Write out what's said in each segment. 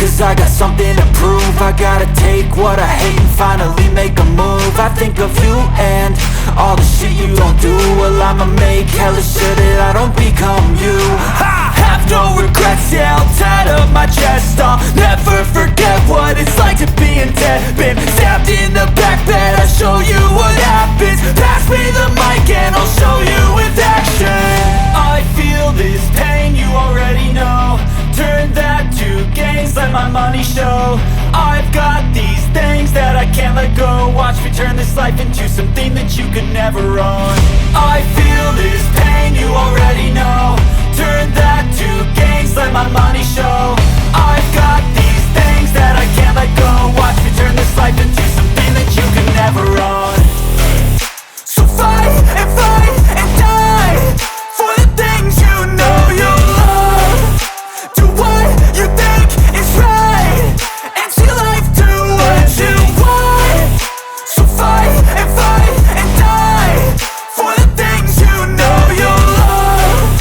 Cause I got something to prove. I gotta take what I hate and finally make a move. I think of you and all the shit you don't do. Well, I'ma make hella sure that I don't become you. I have no regrets, yeah, I'll tie up my chest. I'll never forget what it's like to be in debt. Been stabbed in the back bed, I'll show you what happens. Pass me the mic and I'll show you with action. I feel this pain, you already know. Turn that to gains, let my money show. I've got these things that I can't let go. Watch me turn this life into something that you could never own. I feel this pain, you already know. Turn that to gains, let my money show. I've got these things that I can't let go. Watch me turn this life into something that you could never own. So fight and die for the things you know you love. Do what you think is right and see life do what you want. So fight and die for the things you know you love.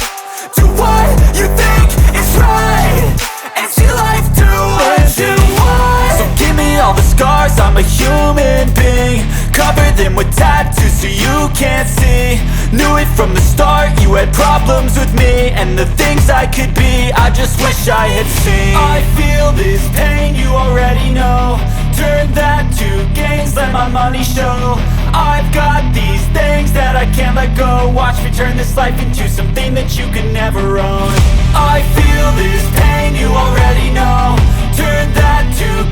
Do what you think is right and see life do what you want. So give me all the scars, I'm a human being. Cover them with tattoos so you can't see. Knew it from the start, you had problems with me and the things I could be, I just wish I had seen. I feel this pain, you already know. Turn that to gains, let my money show. I've got these things that I can't let go. Watch me turn this life into something that you could never own. I feel this pain, you already know. Turn that to